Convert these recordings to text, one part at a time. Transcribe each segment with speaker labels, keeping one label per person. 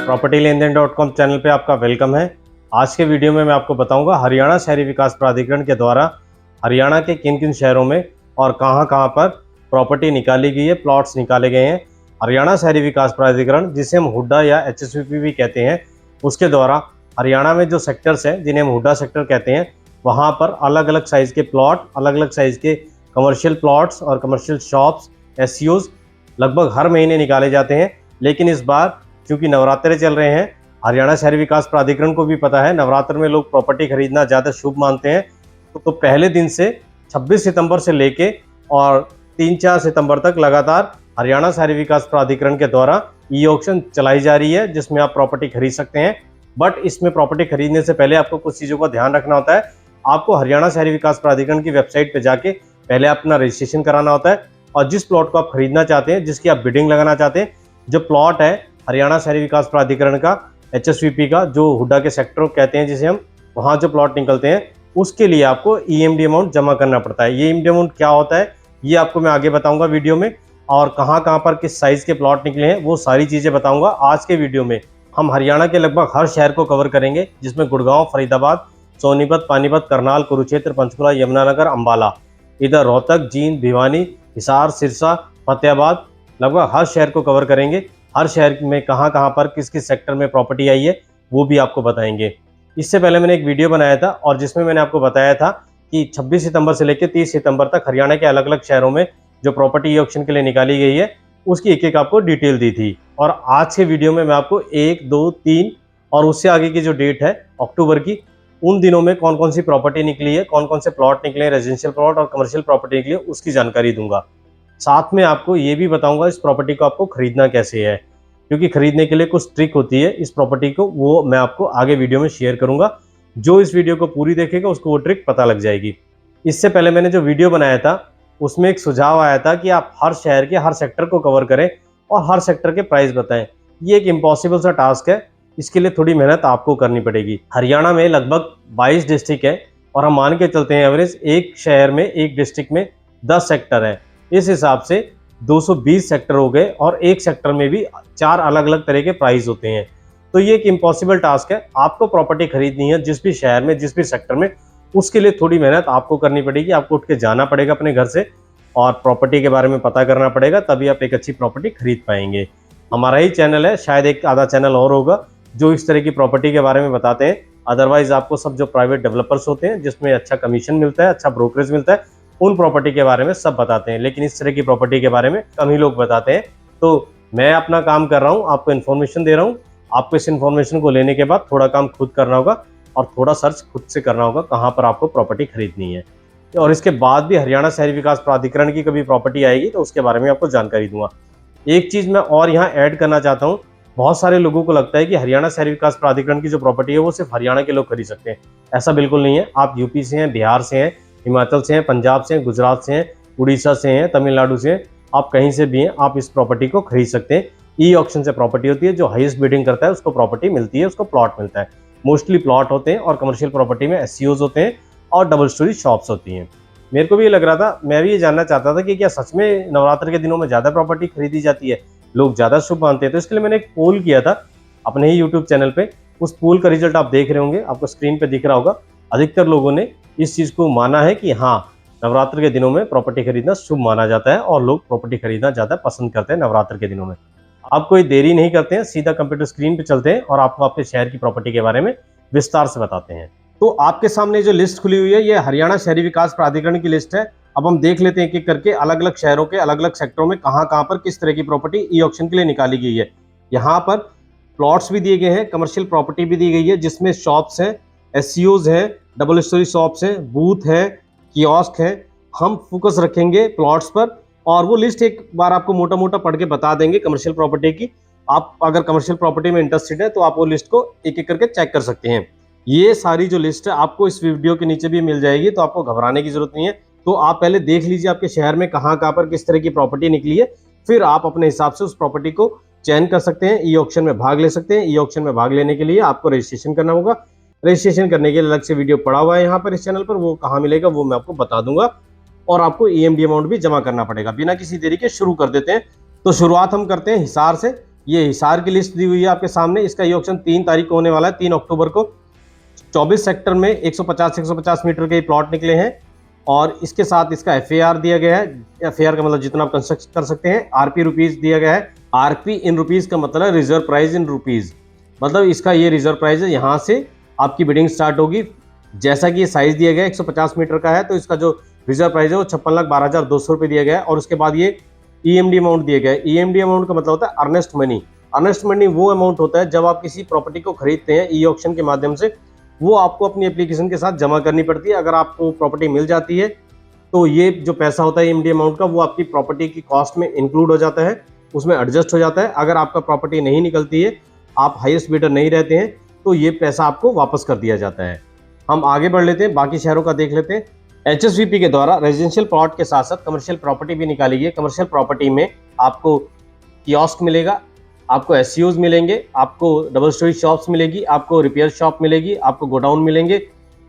Speaker 1: propertylenden.com channel पे आपका welcome है। आज के वीडियो में मैं आपको बताऊंगा हरियाणा शहरी विकास प्राधिकरण के द्वारा हरियाणा के किन किन शहरों में और कहां कहां पर प्रॉपर्टी निकाली गई है, प्लॉट्स निकाले गए हैं। हरियाणा शहरी विकास प्राधिकरण, जिसे हम हुड्डा या HSVP भी कहते हैं, उसके द्वारा हरियाणा में जो सेक्टर्स हैं जिन्हें हम हुड्डा सेक्टर कहते हैं, वहाँ पर अलग अलग साइज़ के प्लॉट, अलग अलग साइज़ के कमर्शियल प्लॉट्स और कमर्शियल शॉप्स, SCOs लगभग हर महीने निकाले जाते हैं। लेकिन इस बार चूँकि नवरात्रे चल रहे हैं, हरियाणा शहरी विकास प्राधिकरण को भी पता है नवरात्र में लोग प्रॉपर्टी खरीदना ज़्यादा शुभ मानते हैं, तो पहले दिन से 26 सितंबर से लेके और 3-4 सितंबर तक लगातार हरियाणा शहरी विकास प्राधिकरण के द्वारा ई-ऑक्शन चलाई जा रही है, जिसमें आप प्रॉपर्टी खरीद सकते हैं। बट इसमें प्रॉपर्टी खरीदने से पहले आपको कुछ चीज़ों का ध्यान रखना होता है। आपको हरियाणा शहरी विकास प्राधिकरण की वेबसाइट पर जाके पहले अपना रजिस्ट्रेशन कराना होता है और जिस प्लॉट को आप खरीदना चाहते हैं, जिसकी आप बिडिंग लगाना चाहते हैं, जो प्लॉट है हरियाणा शहरी विकास प्राधिकरण का, HSVP का, जो हुड्डा के सेक्टर कहते हैं जिसे हम, वहाँ जो प्लॉट निकलते हैं, उसके लिए आपको EMD अमाउंट जमा करना पड़ता है। ये EMD अमाउंट क्या होता है ये आपको मैं आगे बताऊंगा वीडियो में, और कहाँ कहाँ पर किस साइज़ के प्लॉट निकले हैं वो सारी चीज़ें बताऊंगा। आज के वीडियो में हम हरियाणा के लगभग हर शहर को कवर करेंगे, जिसमें गुड़गांव, फरीदाबाद, सोनीपत, पानीपत, करनाल, कुरुक्षेत्र, पंचकुला, यमुनानगर, अम्बाला, इधर रोहतक, जींद, भिवानी, हिसार, सिरसा, फतेहाबाद, लगभग हर शहर को कवर करेंगे। हर शहर में कहाँ कहाँ पर किस किस सेक्टर में प्रॉपर्टी आई है वो भी आपको बताएंगे। इससे पहले मैंने एक वीडियो बनाया था और जिसमें मैंने आपको बताया था कि 26 सितंबर से लेकर 30 सितंबर तक हरियाणा के अलग अलग शहरों में जो प्रॉपर्टी ऑक्शन के लिए निकाली गई है उसकी एक एक आपको डिटेल दी थी। और आज के वीडियो में मैं आपको 1, 2, 3 और उससे आगे की जो डेट है अक्टूबर की, उन दिनों में कौन कौन सी प्रॉपर्टी निकली है, कौन कौन से प्लॉट निकले, रेजिडेंशियल प्लॉट और कमर्शियल प्रॉपर्टी निकली है, उसकी जानकारी दूंगा। साथ में आपको ये भी बताऊंगा इस प्रॉपर्टी को आपको खरीदना कैसे है, क्योंकि खरीदने के लिए कुछ ट्रिक होती है इस प्रॉपर्टी को, वो मैं आपको आगे वीडियो में शेयर करूंगा। जो इस वीडियो को पूरी देखेगा उसको वो ट्रिक पता लग जाएगी। इससे पहले मैंने जो वीडियो बनाया था उसमें एक सुझाव आया था कि आप हर शहर के हर सेक्टर को कवर करें और हर सेक्टर के प्राइस बताएं। ये एक इम्पॉसिबल सा टास्क है, इसके लिए थोड़ी मेहनत आपको करनी पड़ेगी। हरियाणा में लगभग 22 डिस्ट्रिक्ट है और हम मान के चलते हैं एवरेज एक शहर में, एक डिस्ट्रिक्ट में 10 सेक्टर है। इस हिसाब से 220 सेक्टर हो गए और एक सेक्टर में भी 4 अलग अलग तरह के प्राइस होते हैं। तो ये एक इम्पॉसिबल टास्क है। आपको प्रॉपर्टी खरीदनी है जिस भी शहर में, जिस भी सेक्टर में, उसके लिए थोड़ी मेहनत आपको करनी पड़ेगी। आपको उठ के जाना पड़ेगा अपने घर से और प्रॉपर्टी के बारे में पता करना पड़ेगा, तभी आप एक अच्छी प्रॉपर्टी खरीद पाएंगे। हमारा ही चैनल है, शायद एक आधा चैनल और होगा जो इस तरह की प्रॉपर्टी के बारे में बताते हैं। अदरवाइज आपको सब जो प्राइवेट डेवलपर्स होते हैं जिसमें अच्छा कमीशन मिलता है, अच्छा ब्रोकरेज मिलता है, उन प्रॉपर्टी के बारे में सब बताते हैं, लेकिन इस तरह की प्रॉपर्टी के बारे में कम ही लोग बताते हैं। तो मैं अपना काम कर रहा हूँ, आपको इन्फॉर्मेशन दे रहा हूँ। आपको इस इन्फॉर्मेशन को लेने के बाद थोड़ा काम खुद करना होगा और थोड़ा सर्च खुद से करना होगा कहाँ पर आपको प्रॉपर्टी खरीदनी है। और इसके बाद भी हरियाणा शहरी विकास प्राधिकरण की कभी प्रॉपर्टी आएगी तो उसके बारे में आपको जानकारी दूंगा। एक चीज़ मैं और यहाँ ऐड करना चाहता हूँ, बहुत सारे लोगों को लगता है कि हरियाणा शहरी विकास प्राधिकरण की जो प्रॉपर्टी है वो सिर्फ हरियाणा के लोग खरीद सकते हैं। ऐसा बिल्कुल नहीं है। आप यूपी से हैं, बिहार से हैं, हिमाचल से हैं, पंजाब से हैं, गुजरात से हैं, उड़ीसा से हैं, तमिलनाडु से हैं, आप कहीं से भी हैं, आप इस प्रॉपर्टी को खरीद सकते हैं। ई-ऑक्शन से प्रॉपर्टी होती है, जो हाईएस्ट बिडिंग करता है उसको प्रॉपर्टी मिलती है, उसको प्लॉट मिलता है। मोस्टली प्लॉट होते हैं और कमर्शियल प्रॉपर्टी में SCOs होते हैं और डबल स्टोरी शॉप्स होती हैं। मेरे को भी ये लग रहा था, मैं भी ये जानना चाहता था कि क्या सच में नवरात्र के दिनों में ज़्यादा प्रॉपर्टी खरीदी जाती है, लोग ज़्यादा शुभ मानते हैं। तो इसके लिए मैंने एक पोल किया था अपने ही यूट्यूब चैनल पे। उस पोल का रिजल्ट आप देख रहे होंगे, आपको स्क्रीन पे दिख रहा होगा। अधिकतर लोगों ने इस चीज़ को माना है कि हाँ, नवरात्र के दिनों में प्रॉपर्टी खरीदना शुभ माना जाता है और लोग प्रॉपर्टी खरीदना ज़्यादा पसंद करते हैं नवरात्र के दिनों में। आप कोई देरी नहीं करते हैं, सीधा कंप्यूटर स्क्रीन पे चलते हैं और आपको आपके शहर की प्रॉपर्टी के बारे में विस्तार से बताते हैं। तो आपके सामने जो लिस्ट खुली हुई है ये हरियाणा शहरी विकास प्राधिकरण की लिस्ट है। अब हम देख लेते हैं एक एक करके अलग अलग शहरों के अलग अलग सेक्टरों में कहाँ कहाँ पर किस तरह की प्रॉपर्टी ई-ऑक्शन के लिए निकाली गई है। यहाँ पर प्लॉट्स भी दिए गए हैं, कमर्शियल प्रॉपर्टी भी दी गई है, जिसमें शॉप्स हैं, SCOs हैं, डबल स्टोरी शॉप्स हैं, बूथ हैं, कियोस्क हैं। हम फोकस रखेंगे प्लॉट्स पर और वो लिस्ट एक बार आपको मोटा मोटा पढ़ के बता देंगे कमर्शियल प्रॉपर्टी की। आप अगर कमर्शियल प्रॉपर्टी में इंटरेस्टेड है तो आप वो लिस्ट को एक एक करके चेक कर सकते हैं। ये सारी जो लिस्ट है आपको इस वीडियो के नीचे भी मिल जाएगी, तो आपको घबराने की जरूरत नहीं है। तो आप पहले देख लीजिए आपके शहर में कहाँ कहाँ पर किस तरह की प्रॉपर्टी निकली है, फिर आप अपने हिसाब से उस प्रॉपर्टी को चयन कर सकते हैं, ई-ऑक्शन में भाग ले सकते हैं। ई-ऑक्शन में भाग लेने के लिए आपको रजिस्ट्रेशन करना होगा। रजिस्ट्रेशन करने के लिए अलग से वीडियो पड़ा हुआ है यहाँ पर इस चैनल पर, वो कहाँ मिलेगा वो मैं आपको बता दूंगा। और आपको EMD अमाउंट भी जमा करना पड़ेगा। बिना किसी देरी के शुरू कर देते हैं। तो शुरुआत हम करते हैं हिसार से। ये हिसार की लिस्ट दी हुई है आपके सामने। इसका ये ऑक्शन 3 तारीख को होने वाला है, 3 अक्टूबर को। 24 सेक्टर में 150 मीटर के प्लॉट निकले हैं और इसके साथ इसका FAR दिया गया है। FAR का मतलब जितना आप कंस्ट्रक्ट कर सकते हैं। RP रुपीज दिया गया है। RP इन रुपीज का मतलब रिजर्व प्राइस इन रुपीज, मतलब इसका ये रिजर्व प्राइस है, यहाँ से आपकी बिडिंग स्टार्ट होगी। जैसा कि ये साइज दिया गया है 150 मीटर का है, तो इसका जो रिजर्व प्राइस है वो 56,12,200 रुपये दिया गया है। और उसके बाद ये EMD अमाउंट दिया गया है। EMD अमाउंट का मतलब होता है अर्नेस्ट मनी। अर्नेस्ट मनी वो अमाउंट होता है जब आप किसी प्रॉपर्टी को खरीदते हैं ई ऑक्शन के माध्यम से, वो आपको अपनी एप्लीकेशन के साथ जमा करनी पड़ती है। अगर आपको प्रॉपर्टी मिल जाती है तो ये जो पैसा होता है EMD अमाउंट का, वो आपकी प्रॉपर्टी की कॉस्ट में इंक्लूड हो जाता है, उसमें एडजस्ट हो जाता है। अगर आपका प्रॉपर्टी नहीं निकलती है, आप हाईएस्ट बिडर नहीं रहते हैं, तो ये पैसा आपको वापस कर दिया जाता है। हम आगे बढ़ लेते हैं, बाकी शहरों का देख लेते हैं। HSVP के द्वारा रेजिडेंशियल प्लॉट के साथ साथ कमर्शियल प्रॉपर्टी भी निकाली गई है। कमर्शियल प्रॉपर्टी में आपको कियोस्क मिलेगा, आपको SCOs मिलेंगे, आपको डबल स्टोरी शॉप्स मिलेगी, आपको रिपेयर शॉप मिलेगी, आपको गोडाउन मिलेंगे।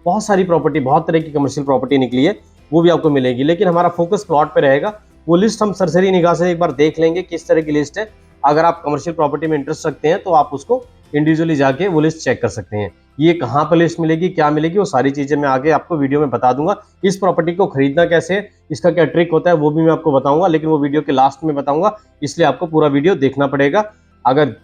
Speaker 1: बहुत सारी प्रॉपर्टी, बहुत तरह की कमर्शियल प्रॉपर्टी निकली है, वो भी आपको मिलेगी। लेकिन हमारा फोकस प्लॉट पे रहेगा। वो लिस्ट हम सरसरी निगाह से एक बार देख लेंगे किस तरह की लिस्ट है। अगर आप कमर्शियल प्रॉपर्टी में इंटरेस्ट रखते हैं तो आप उसको इंडिविजुअली जाके वो लिस्ट चेक कर सकते हैं। ये कहाँ पर लिस्ट मिलेगी, क्या मिलेगी, वो सारी चीजें मैं आगे आपको वीडियो में बता दूंगा। इस प्रॉपर्टी को खरीदना कैसे है, इसका क्या ट्रिक होता है, वो भी मैं आपको बताऊंगा, लेकिन वो वीडियो के लास्ट में बताऊंगा, इसलिए आपको पूरा वीडियो देखना पड़ेगा। अगर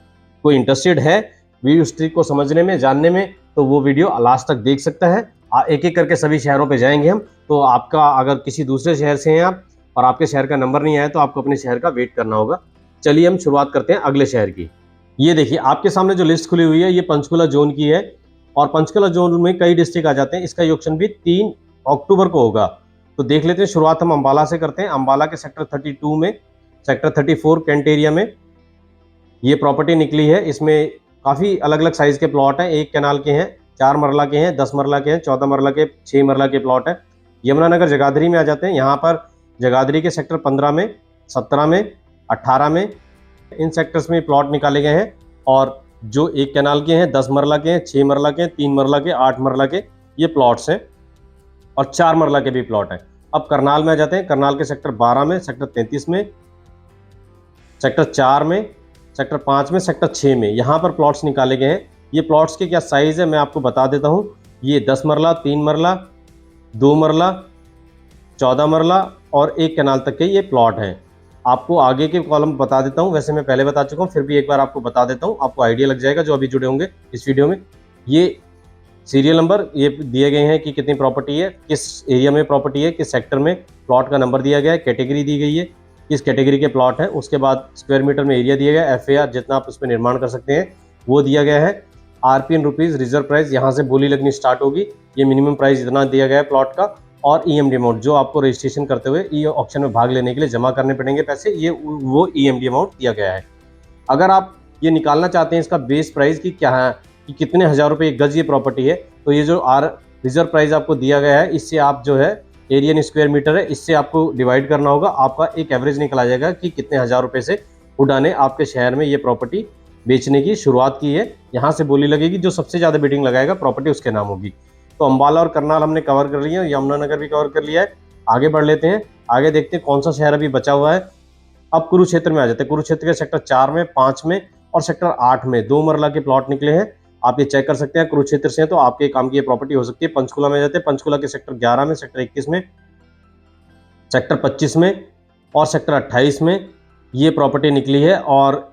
Speaker 1: कोई इंटरेस्टेड है उस ट्रिक को समझने में, जानने में, तो वो वीडियो लास्ट तक देख सकता है। एक एक करके सभी शहरों पे जाएंगे हम। तो आपका अगर किसी दूसरे शहर से हैं आप और आपके शहर का नंबर नहीं आया तो आपको अपने शहर का वेट करना होगा। चलिए हम शुरुआत करते हैं अगले शहर की। ये देखिए आपके सामने जो लिस्ट खुली हुई है, ये पंचकुला जोन की है और पंचकुला जोन में कई डिस्ट्रिक्ट आ जाते हैं। इसका ऑक्शन भी 3 अक्टूबर को होगा। तो देख लेते हैं, शुरुआत हम अंबाला से करते हैं। अंबाला के सेक्टर 32 में, सेक्टर 34 कैंट एरिया में ये प्रॉपर्टी निकली है। इसमें काफ़ी अलग अलग साइज के प्लॉट हैं। 1 कैनाल के हैं, 4 मरला के हैं, 10 मरला के हैं, 14 मरला के, 6 मरला के प्लॉट है। यमुनानगर जगाधरी में आ जाते हैं। यहाँ पर जगाधरी के सेक्टर 15 में, 17 में, 18 में, इन सेक्टर्स में प्लॉट निकाले गए हैं। और जो 1 कैनाल के हैं, 10 मरला के हैं, 6 मरला के हैं, 3 मरला के, 8 मरला के, ये प्लॉट्स हैं और 4 मरला के भी प्लॉट हैं। अब करनाल में आ जाते हैं। करनाल के सेक्टर 12 में, सेक्टर 33 में, सेक्टर 4 में, सेक्टर 5 में, सेक्टर 6 में यहाँ पर प्लॉट्स निकाले गए हैं। ये प्लॉट्स के क्या साइज है मैं आपको बता देता हूँ। ये 10 मरला, 3 मरला, 2 मरला, 14 मरला और 1 कैनाल तक के ये प्लॉट हैं। आपको आगे के कॉलम बता देता हूँ, वैसे मैं पहले बता चुका हूँ, फिर भी एक बार आपको बता देता हूँ, आपको आइडिया लग जाएगा जो अभी जुड़े होंगे इस वीडियो में। ये सीरियल नंबर ये दिए गए हैं कि कितनी प्रॉपर्टी है, किस एरिया में प्रॉपर्टी है, किस सेक्टर में, प्लॉट का नंबर दिया गया है, कैटेगरी दी गई है, किस कैटेगरी के प्लॉट है। उसके बाद स्क्वायर मीटर में एरिया दिया गया है, FAR जितना आप उस पर निर्माण कर सकते हैं वो दिया गया है। RP in rupees, reserve price यहाँ से बोली लगनी स्टार्ट होगी। ये मिनिमम प्राइस इतना दिया गया है प्लॉट का। और EMD अमाउंट जो आपको रजिस्ट्रेशन करते हुए ये ऑक्शन में भाग लेने के लिए जमा करने पड़ेंगे पैसे, ये वो EMD अमाउंट दिया गया है। अगर आप ये निकालना चाहते हैं इसका बेस प्राइस कि क्या है, कि कितने हज़ार रुपये एक गज ये प्रॉपर्टी है, तो ये जो रिजर्व प्राइस आपको दिया गया है, इससे आप जो है एरिया इन स्क्वायर मीटर है, इससे आपको डिवाइड करना होगा। आपका एक एवरेज निकल आ जाएगा कि कितने हज़ार रुपये से हुडा ने आपके शहर में ये प्रॉपर्टी बेचने की शुरुआत की है। यहाँ से बोली लगेगी, जो सबसे ज़्यादा बिडिंग लगाएगा प्रॉपर्टी उसके नाम होगी। तो अंबाला और करनाल हमने कवर कर लिया, यमुनानगर भी कवर कर लिया है। आगे बढ़ लेते हैं, आगे देखते हैं कौन सा शहर अभी बचा हुआ है। अब कुरुक्षेत्र में आ जाते हैं। कुरुक्षेत्र के सेक्टर 4 में, 5 में और सेक्टर 8 में 2 मरला के प्लॉट निकले हैं। आप ये चेक कर सकते हैं, कुरुक्षेत्र से हैं तो आपके काम की ये प्रॉपर्टी हो सकती है। पंचकुला में जाते हैं। पंचकुला के सेक्टर 11 में, सेक्टर 21 में, सेक्टर 25 में और सेक्टर 28 में ये प्रॉपर्टी निकली है। और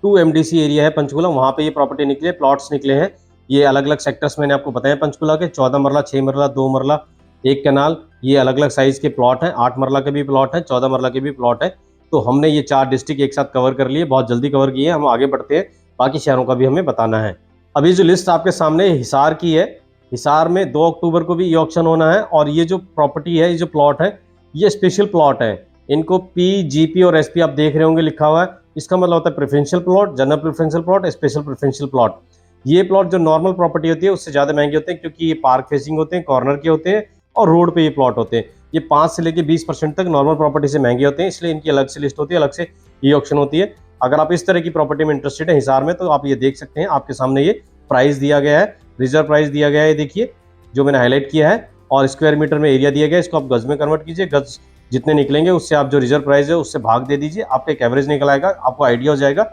Speaker 1: 2 MDC एरिया है पंचकुला, वहाँ पे ये प्रॉपर्टी निकली है, प्लॉट्स निकले हैं। ये अलग अलग सेक्टर्स मैंने आपको बताया पंचकुला के, 14 मरला, 6 मरला, 2 मरला, 1 कैनाल, ये अलग अलग साइज के प्लॉट हैं। 8 मरला के भी प्लॉट हैं, 14 मरला के भी प्लॉट है। तो हमने ये 4 डिस्ट्रिक्ट एक साथ कवर कर लिए, बहुत जल्दी कवर किए। हम आगे बढ़ते हैं, बाकी शहरों का भी हमें बताना है। अभी जो लिस्ट आपके सामने हिसार की है, हिसार में 2 अक्टूबर को भी ये ऑक्शन होना है। और ये जो प्रॉपर्टी है, ये जो प्लॉट है, ये स्पेशल प्लॉट है। इनको PGP और SP आप देख रहे होंगे लिखा हुआ है। इसका मतलब होता है preferential plot, general preferential plot, special preferential plot. ये प्लॉट जो नॉर्मल प्रॉपर्टी होती है उससे ज़्यादा महंगे होते हैं, क्योंकि ये पार्क फेसिंग होते हैं, कॉर्नर के होते हैं और रोड पे ये प्लॉट होते हैं। ये 5 से लेकर 20% तक नॉर्मल प्रॉपर्टी से महंगे होते हैं, इसलिए इनकी अलग से लिस्ट होती है, अलग से ये ऑक्शन होती है। अगर आप इस तरह की प्रॉपर्टी में इंटरेस्टेड है हिसार में, तो आप ये देख सकते हैं, आपके सामने ये प्राइस दिया गया है, रिजर्व प्राइस दिया गया है, देखिए जो मैंने हाईलाइट किया है। और स्क्वायर मीटर में एरिया दिया गया है, इसको आप गज में कन्वर्ट कीजिए। गज जितने निकलेंगे उससे आप जो रिजर्व प्राइस है उससे भाग दे दीजिए, आपका एक एवरेज निकल आएगा, आपको आइडिया हो जाएगा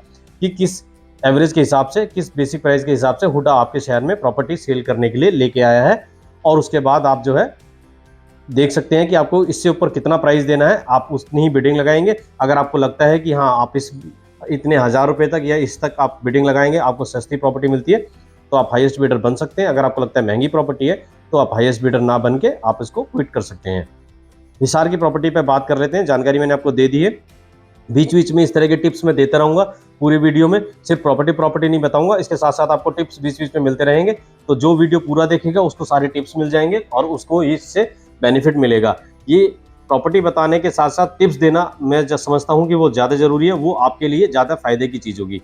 Speaker 1: कि किस एवरेज के हिसाब से, किस बेसिक प्राइस के हिसाब से हुडा आपके शहर में प्रॉपर्टी सेल करने के लिए लेके आया है। और उसके बाद आप जो है देख सकते हैं कि आपको इससे ऊपर कितना प्राइस देना है, आप उतनी ही बिडिंग लगाएंगे। अगर आपको लगता है कि हाँ आप इस इतने 1000 रुपये तक या इस तक आप बिडिंग लगाएंगे, आपको सस्ती प्रॉपर्टी मिलती है, तो आप हाईएस्ट बिडर बन सकते हैं। अगर आपको लगता है महंगी प्रॉपर्टी है तो आप हाईएस्ट बिडर ना बन के आप इसको क्विट कर सकते हैं। हिसार की प्रॉपर्टी पे बात कर लेते हैं। जानकारी मैंने आपको दे दी है, बीच बीच में इस तरह के टिप्स मैं देता रहूंगा पूरी वीडियो में, सिर्फ प्रॉपर्टी नहीं बताऊंगा, इसके साथ साथ आपको टिप्स बीच बीच में मिलते रहेंगे। तो जो वीडियो पूरा देखेगा उसको सारे टिप्स मिल जाएंगे और उसको इससे बेनिफिट मिलेगा। ये प्रॉपर्टी बताने के साथ साथ टिप्स देना मैं जो समझता हूं कि वो ज़्यादा जरूरी है, वो आपके लिए ज़्यादा फायदे की चीज़ होगी।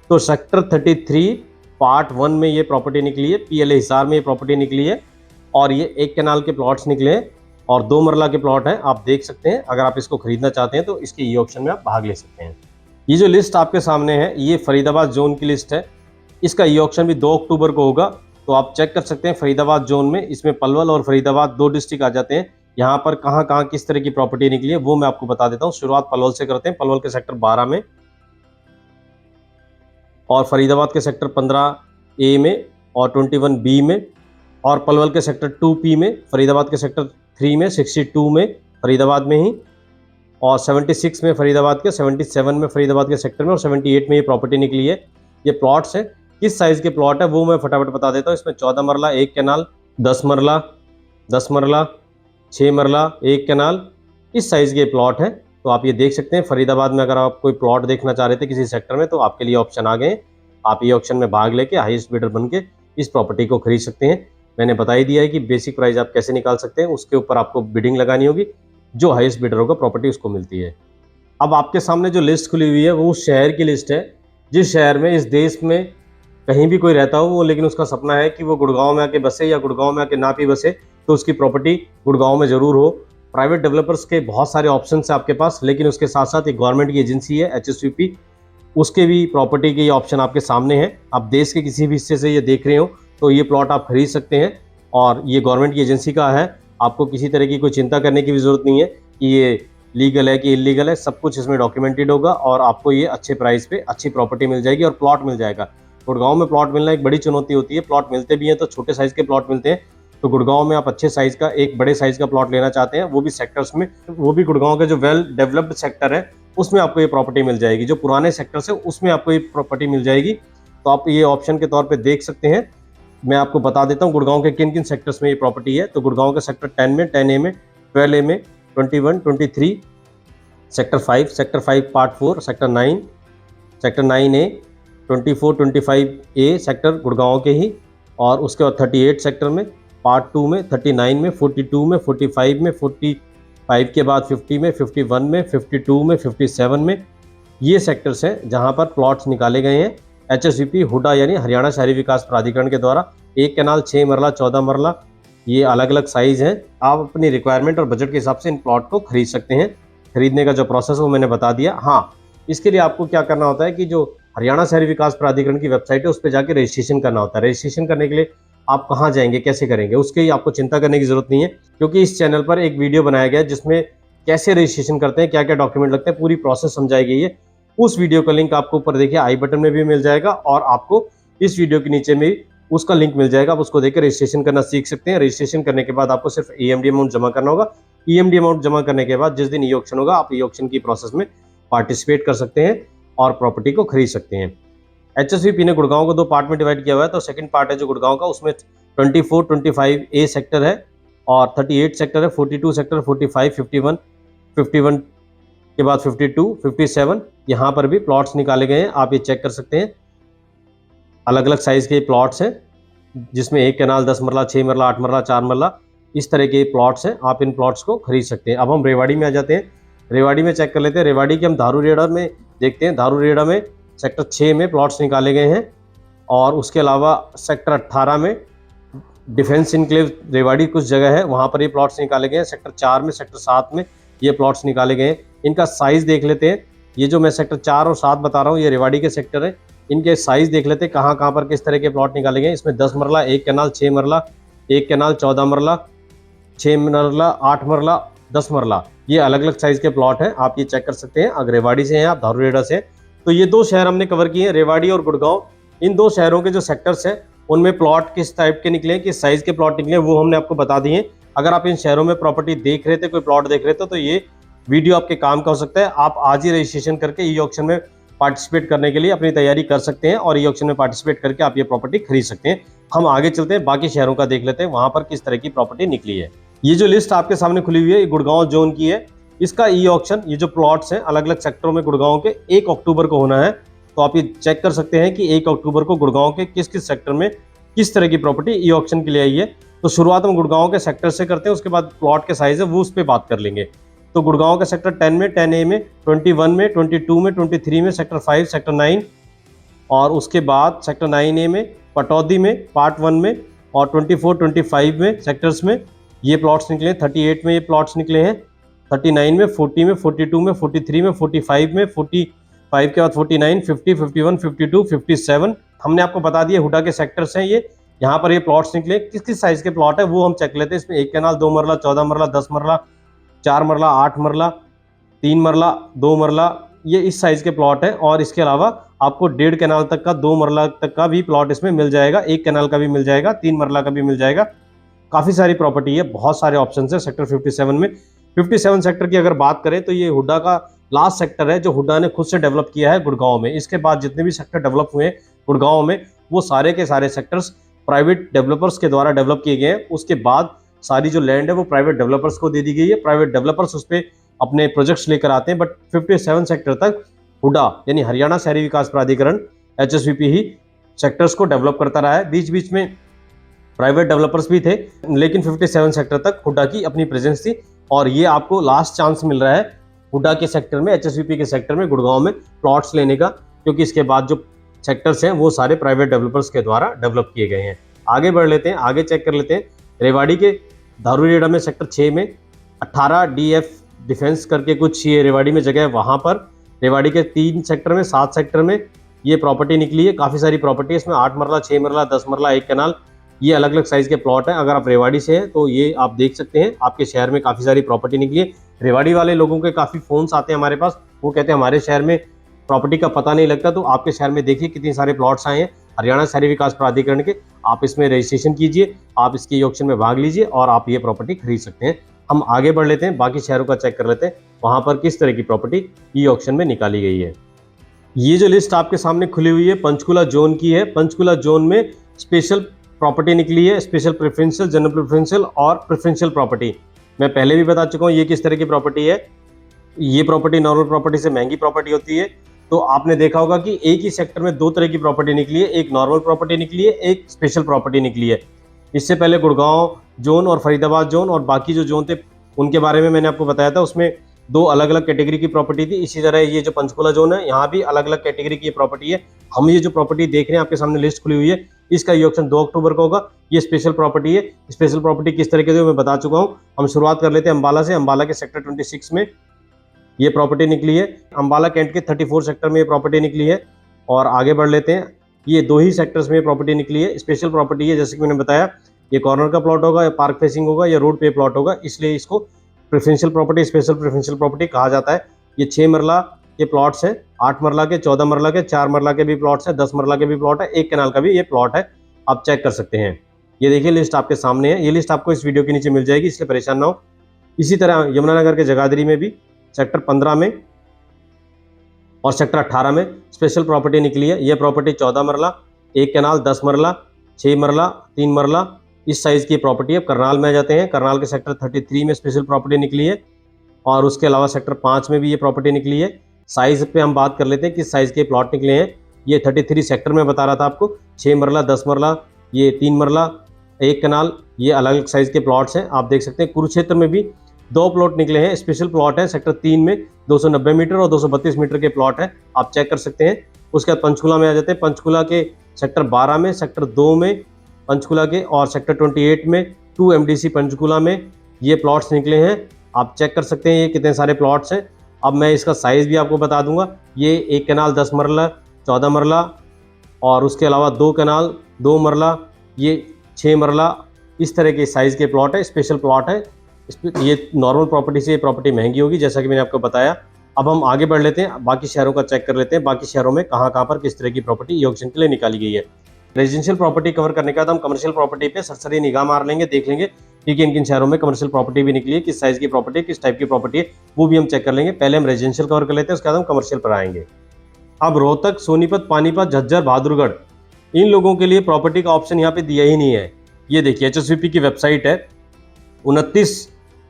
Speaker 1: तो सेक्टर 33 पार्ट 1 में ये प्रॉपर्टी निकली है, PLA हिसार में ये प्रॉपर्टी निकली है और ये 1 कैनाल के प्लॉट्स निकले हैं और 2 मरला के प्लॉट हैं। आप देख सकते हैं, अगर आप इसको खरीदना चाहते हैं तो इसके ई ऑप्शन में आप भाग ले सकते हैं। ये जो लिस्ट आपके सामने है ये फरीदाबाद जोन की लिस्ट है। इसका ई ऑप्शन भी 2 अक्टूबर को होगा, तो आप चेक कर सकते हैं फरीदाबाद जोन में। इसमें पलवल और फरीदाबाद 2 डिस्ट्रिक्ट आ जाते हैं। यहाँ पर कहाँ कहाँ किस तरह की प्रॉपर्टी निकली है वो मैं आपको बता देता हूँ। शुरुआत पलवल से करते हैं, पलवल के सेक्टर 12 में और फरीदाबाद के सेक्टर 15A में और 21B में और पलवल के सेक्टर 2P में, फरीदाबाद के सेक्टर 3 में, 62 में फरीदाबाद में ही और 76 में फरीदाबाद के, 77 में फरीदाबाद के सेक्टर में और 78 में ये प्रॉपर्टी निकली है। ये प्लॉट्स हैं, किस साइज़ के प्लॉट है वो मैं फटाफट बता देता हूँ। इसमें 14 मरला 1 कैनाल, 10 मरला 10 मरला, 6 मरला 1 कैनाल, इस साइज़ के प्लॉट हैं। तो आप ये देख सकते हैं फरीदाबाद में अगर आप कोई प्लॉट देखना चाह रहे थे किसी सेक्टर में तो आपके लिए ऑप्शन आ गए। आप ये ऑप्शन में भाग लेके हाईएस्ट बिडर बन के इस प्रॉपर्टी को खरीद सकते हैं। मैंने बता ही दिया है कि बेसिक प्राइस आप कैसे निकाल सकते हैं, उसके ऊपर आपको बिडिंग लगानी होगी, जो हाईएस्ट बिडर होगा प्रॉपर्टी उसको मिलती है। अब आपके सामने जो लिस्ट खुली हुई है वो उस शहर की लिस्ट है, जिस शहर में इस देश में कहीं भी कोई रहता हो वो, लेकिन उसका सपना है कि वो गुड़गांव में आके बसे या गुड़गांव में आके ना भी बसे तो उसकी प्रॉपर्टी गुड़गांव में ज़रूर हो। प्राइवेट डेवलपर्स के बहुत सारे ऑप्शन है आपके पास, लेकिन उसके साथ साथ एक गवर्नमेंट की एजेंसी है HSVP, उसके भी प्रॉपर्टी के ये ऑप्शन आपके सामने हैं। आप देश के किसी भी हिस्से से ये देख रहे हो तो ये प्लॉट आप खरीद सकते हैं और ये गवर्नमेंट की एजेंसी का है। आपको किसी तरह की कोई चिंता करने की भी ज़रूरत नहीं है कि ये लीगल है कि इलीगल है, सब कुछ इसमें डॉक्यूमेंटेड होगा और आपको ये अच्छे प्राइस पे अच्छी प्रॉपर्टी मिल जाएगी और प्लॉट मिल जाएगा। गुड़गांव में प्लॉट मिलना एक बड़ी चुनौती होती है, प्लॉट मिलते भी हैं तो छोटे साइज़ के प्लॉट मिलते हैं। तो गुड़गांव में आप अच्छे साइज़ का एक बड़े साइज़ का प्लॉट लेना चाहते हैं, वो भी सेक्टर्स में, वो भी गुड़गांव के जो वेल डेवलप्ड सेक्टर है उसमें आपको ये प्रॉपर्टी मिल जाएगी। जो पुराने सेक्टर्स है उसमें आपको ये प्रॉपर्टी मिल जाएगी। तो आप ये ऑप्शन के तौर पर देख सकते हैं। मैं आपको बता देता हूँ गुड़गांव के किन किन सेक्टर्स में ये प्रॉपर्टी है। तो गुड़गांव के सेक्टर 10 में, 10A में, 12A में, 21, 23, sector 5, sector 5 part 4, sector 9, sector 9A, 24, 25A sector Gurgaon के ही, और उसके बाद 38 सेक्टर में, पार्ट 2 में, 39 में, 42 में, 45 में, 45 के बाद 50 में, 51 में, 52 में, 57 में, ये सेक्टर्स हैं जहां पर प्लॉट्स निकाले गए हैं HSVP हुडा यानी हरियाणा शहरी विकास प्राधिकरण के द्वारा। 1 कैनाल, 6 मरला, 14 मरला, ये अलग अलग साइज़ हैं। आप अपनी रिक्वायरमेंट और बजट के हिसाब से इन प्लॉट को खरीद सकते हैं। खरीदने का जो प्रोसेस है वो मैंने बता दिया। हाँ, इसके लिए आपको क्या करना होता है कि जो हरियाणा शहरी विकास प्राधिकरण की वेबसाइट है उस पर जाकर रजिस्ट्रेशन करना होता है। रजिस्ट्रेशन करने के लिए आप कहाँ जाएंगे, कैसे करेंगे, उसकी आपको चिंता करने की जरूरत नहीं है, क्योंकि इस चैनल पर एक वीडियो बनाया गया है जिसमें कैसे रजिस्ट्रेशन करते हैं, क्या क्या डॉक्यूमेंट लगते हैं, पूरी प्रोसेस समझाई गई है। उस वीडियो का लिंक आपको ऊपर देखिए आई बटन में भी मिल जाएगा और आपको इस वीडियो के नीचे में उसका लिंक मिल जाएगा। आप उसको देकर रजिस्ट्रेशन करना सीख सकते हैं। रजिस्ट्रेशन करने के बाद आपको सिर्फ EMD अमाउंट जमा करना होगा। EMD अमाउंट जमा करने के बाद जिस दिन ई ऑक्शन होगा आप ई ऑक्शन की प्रोसेस में पार्टिसिपेट कर सकते हैं और प्रॉपर्टी को खरीद सकते हैं। HSVP ने गुड़गांव को 2 पार्ट में डिवाइड किया हुआ है। तो सेकंड पार्ट है जो गुड़गांव का, उसमें 24, 25A सेक्टर है और 38 सेक्टर है, 42 सेक्टर, 45, 51, 51 के बाद 52, 57, यहाँ पर भी प्लॉट्स निकाले गए हैं। आप ये चेक कर सकते हैं, अलग अलग साइज़ के प्लॉट्स हैं जिसमें 1 कैनाल, 10 मरला, 6 मरला, 8 मरला, 4 मरला, इस तरह के प्लॉट्स हैं। आप इन प्लॉट्स को खरीद सकते हैं। अब हम रेवाड़ी में आ जाते हैं। रेवाड़ी में चेक कर लेते हैं। रेवाड़ी के हम धारूरेड़ा में देखते हैं। धारूरेड़ा में सेक्टर 6 में प्लॉट्स निकाले गए हैं और उसके अलावा सेक्टर 18 में डिफेंस इनक्लेव रेवाड़ी कुछ जगह है, वहाँ पर ये प्लॉट्स निकाले गए हैं। सेक्टर 4 में, सेक्टर 7 में ये प्लॉट्स निकाले गए हैं। इनका साइज़ देख लेते हैं। ये जो मैं सेक्टर 4 और 7 बता रहा हूँ ये रेवाड़ी के सेक्टर है। इनके साइज़ देख लेते हैं कहाँ कहाँ पर किस तरह के प्लॉट निकाले गए हैं। इसमें 10 मरला, 1 कैनाल, 6 मरला, 1 कैनाल, 14 मरला, 6 मरला, 8 मरला, 10 मरला, ये अलग अलग साइज़ के प्लॉट हैं। आप ये चेक कर सकते हैं। अगर रेवाड़ी से हैं आप, धारूरेड़ा से, तो ये 2 शहर हमने कवर किए हैं, रेवाड़ी और गुड़गांव। इन 2 शहरों के जो सेक्टर्स हैं उनमें प्लॉट किस टाइप के निकले, किस साइज के प्लॉट निकले, वो हमने आपको बता दिए। अगर आप इन शहरों में प्रॉपर्टी देख रहे थे, कोई प्लॉट देख रहे थे, तो ये वीडियो आपके काम का हो सकता है। आप आज ही रजिस्ट्रेशन करके ई ऑक्शन में पार्टिसिपेट करने के लिए अपनी तैयारी कर सकते हैं और ई ऑक्शन में पार्टिसिपेट करके आप ये प्रॉपर्टी खरीद सकते हैं। हम आगे चलते हैं, बाकी शहरों का देख लेते हैं वहां पर किस तरह की प्रॉपर्टी निकली है। ये जो लिस्ट आपके सामने खुली हुई है, ये गुड़गांव जोन की है। इसका ई ऑक्शन, ये जो प्लॉट्स हैं अलग अलग सेक्टरों में गुड़गांव के, 1 अक्टूबर को होना है। तो आप ये चेक कर सकते हैं कि 1 अक्टूबर को गुड़गांव के किस किस सेक्टर में किस तरह की प्रॉपर्टी ई ऑक्शन के लिए आई है। तो शुरुआत हम गुड़गांव के सेक्टर से करते हैं, उसके बाद प्लॉट के साइज है वो उस पर बात कर लेंगे। तो गुड़गांव का सेक्टर 10 में, 10A में, 21 में, 22 में, 23 में, सेक्टर 5, सेक्टर 9 और उसके बाद सेक्टर 9A में, पटौदी में, पार्ट 1 में और 24, 25 में सेक्टर्स में ये प्लॉट्स निकले हैं। 38 में ये प्लॉट्स निकले हैं, 39 में, 40 में, 42 में, 43 में, 45 में, 45 के बाद 49, 50, 51, 52, 57। हमने आपको बता दिया हुडा के सेक्टर्स हैं ये। यहाँ पर ये प्लॉट्स निकले, किस किस साइज के प्लॉट है वो हम चेक लेते हैं। इसमें 1 कनाल, 2 मरला, 14 मरला, 10 मरला, 4 मरला, 8 मरला, 3 मरला, 2 मरला, ये इस साइज के प्लॉट है। और इसके अलावा आपको 1.5 कनाल तक का, 2 मरला तक का भी प्लॉट इसमें मिल जाएगा, 1 कनाल का भी मिल जाएगा, 3 मरला का भी मिल जाएगा। काफ़ी सारी प्रॉपर्टी है, बहुत सारे ऑप्शन है सेक्टर 57 में। 57 सेक्टर की अगर बात करें तो ये हुडा का लास्ट सेक्टर है जो हुडा ने खुद से डेवलप किया है गुड़गांव में। इसके बाद जितने भी सेक्टर डेवलप हुए गुड़गांव में, वो सारे के सारे सेक्टर्स प्राइवेट डेवलपर्स के द्वारा डेवलप किए गए हैं। उसके बाद सारी जो लैंड है वो प्राइवेट डेवलपर्स को दे दी गई है। प्राइवेट डेवलपर्स उस पर अपने प्रोजेक्ट्स लेकर आते हैं। बट 57 सेक्टर तक हुडा यानी हरियाणा शहरी विकास प्राधिकरण HSVP ही सेक्टर्स को डेवलप करता रहा है। बीच बीच में प्राइवेट डेवलपर्स भी थे, लेकिन 57 सेक्टर तक हुडा की अपनी प्रेजेंस थी। और ये आपको लास्ट चांस मिल रहा है हुडा के सेक्टर में, HSVP के सेक्टर में गुड़गांव में प्लॉट्स लेने का, क्योंकि इसके बाद जो सेक्टर्स हैं वो सारे प्राइवेट डेवलपर्स के द्वारा डेवलप किए गए हैं। आगे बढ़ लेते हैं, आगे चेक कर लेते हैं। रेवाड़ी के धारूरेड़ा में सेक्टर 6 में 18 DF डिफेंस करके कुछ ये रेवाड़ी में जगह है, वहाँ पर रेवाड़ी के 3 सेक्टर में, 7 सेक्टर में ये प्रॉपर्टी निकली है। काफ़ी सारी प्रॉपर्टी है इसमें, 8 मरला, 6 मरला, 10 मरला, 1 कनाल, ये अलग अलग साइज के प्लॉट हैं। अगर आप रेवाड़ी से हैं तो ये आप देख सकते हैं, आपके शहर में काफ़ी सारी प्रॉपर्टी निकली है। रेवाड़ी वाले लोगों के काफ़ी फ़ोन्स आते हैं हमारे पास, वो कहते हैं हमारे शहर में प्रॉपर्टी का पता नहीं लगता। तो आपके शहर में देखिए कितने सारे प्लॉट्स आए हैं हरियाणा शहरी विकास प्राधिकरण के। आप इसमें रजिस्ट्रेशन कीजिए, आप इसके ऑक्शन में भाग लीजिए और आप ये प्रॉपर्टी खरीद सकते हैं। हम आगे बढ़ लेते हैं, बाकी शहरों का चेक कर लेते हैं वहाँ पर किस तरह की प्रॉपर्टी ई ऑक्शन में निकाली गई है। ये जो लिस्ट आपके सामने खुली हुई है पंचकुला जोन की है। पंचकुला जोन में स्पेशल प्रॉपर्टी निकली है, स्पेशल प्रेफरेंशियल, जनरल प्रेफरेंशियल और प्रेफरेंशियल प्रॉपर्टी। मैं पहले भी बता चुका हूँ ये किस तरह की प्रॉपर्टी है। ये प्रॉपर्टी नॉर्मल प्रॉपर्टी से महंगी प्रॉपर्टी होती है। तो आपने देखा होगा कि एक ही सेक्टर में 2 तरह की प्रॉपर्टी निकली है, एक नॉर्मल प्रॉपर्टी निकली है, एक स्पेशल प्रॉपर्टी निकली है। इससे पहले गुड़गांव जोन और फरीदाबाद जोन और बाकी जो जोन थे उनके बारे में मैंने आपको बताया था, उसमें 2 अलग अलग कैटेगरी की प्रॉपर्टी थी। इसी तरह ये जो पंचकुला जोन है, यहाँ भी अलग अलग कैटेगरी की प्रॉपर्टी है। हम ये जो प्रॉपर्टी देख रहे हैं, आपके सामने लिस्ट खुली हुई है, इसका ये ऑक्शन 2 अक्टूबर को होगा। ये स्पेशल प्रॉपर्टी है। स्पेशल प्रॉपर्टी किस तरह की है मैं बता चुका हूँ। हम शुरुआत कर लेते हैं अम्बाला से। अम्बाला के सेक्टर 26 में ये प्रॉपर्टी निकली है। अम्बाला कैंट के 34 सेक्टर में ये प्रॉपर्टी निकली है। और आगे बढ़ लेते हैं, ये 2 ही सेक्टर्स में ये प्रॉपर्टी निकली है। स्पेशल प्रॉपर्टी है, जैसे कि मैंने बताया, ये कॉर्नर का प्लॉट होगा या पार्क फेसिंग होगा या रोड पे प्लॉट होगा, इसलिए इसको preferential property, special preferential property कहा जाता है। ये 6 मरला के प्लॉट्स हैं, 8 मरला के, 14 मरला के, 4 मरला के भी प्लॉट्स हैं, 10 मरला के भी प्लॉट है, 1 कनाल का भी ये प्लॉट है। आप चेक कर सकते हैं। ये देखिए लिस्ट आपके सामने है। ये लिस्ट आपको इस वीडियो के नीचे मिल जाएगी, इसलिए परेशान ना हो। इसी तरह यमुनानगर के जगाधरी में भी सेक्टर 15 में और सेक्टर 18 में स्पेशल प्रॉपर्टी निकली है। यह प्रॉपर्टी 14 मरला, 1 कनाल, 10 मरला, 6 मरला, 3 मरला, इस साइज़ की प्रॉपर्टी है। करनाल में आ जाते हैं। करनाल के सेक्टर 33 में स्पेशल प्रॉपर्टी निकली है और उसके अलावा सेक्टर 5 में भी ये प्रॉपर्टी निकली है। साइज़ पे हम बात कर लेते हैं, किस साइज़ के प्लॉट निकले हैं। ये 33 सेक्टर में बता रहा था आपको, 6 मरला, 10 मरला, ये 3 मरला, 1 कनाल, ये अलग अलग साइज़ के प्लॉट्स हैं। आप देख सकते हैं कुरुक्षेत्र में भी 2 प्लॉट निकले हैं, स्पेशल प्लॉट है। सेक्टर 3 में 290 मीटर और 232 मीटर के प्लॉट है, आप चेक कर सकते हैं। उसके बाद पंचकुला में आ जाते हैं। पंचकुला के सेक्टर 12 में, सेक्टर 2 में पंचकुला के और सेक्टर 28 में 2 MDC पंचकुला में ये प्लॉट्स निकले हैं। आप चेक कर सकते हैं ये कितने सारे प्लॉट्स हैं। अब मैं इसका साइज़ भी आपको बता दूंगा। ये 1 कनाल, 10 मरला, 14 मरला और उसके अलावा 2 कनाल, 2 मरला, ये 6 मरला, इस तरह के साइज़ के प्लॉट है, स्पेशल प्लॉट है। ये नॉर्मल प्रॉपर्टी से ये प्रॉपर्टी महंगी होगी, जैसा कि मैंने आपको बताया। अब हम आगे बढ़ लेते हैं, बाकी शहरों का चेक कर लेते हैं, बाकी शहरों में कहाँ कहाँ पर किस तरह की प्रॉपर्टी ई ऑक्शन के लिए निकाली गई है। रेजिडेंशियल प्रॉपर्टी कवर करने के बाद हम कमर्शियल प्रॉपर्टी पे सरसरी निगाह मार लेंगे, देख लेंगे कि किन किन शहरों में कमर्शियल प्रॉपर्टी भी निकली है, किस साइज की प्रॉपर्टी है, किस टाइप की प्रॉपर्टी है, वो भी हम चेक कर लेंगे। पहले हम रेजिडेंशियल कवर कर लेते हैं, उसके बाद हम कमर्शियल पर आएंगे। अब रोहतक, सोनीपत, पानीपत, झज्जर, बहादुरगढ़, इन लोगों के लिए प्रॉपर्टी का ऑप्शन यहाँ पे दिया ही नहीं है। ये देखिए HSVP की वेबसाइट है, 29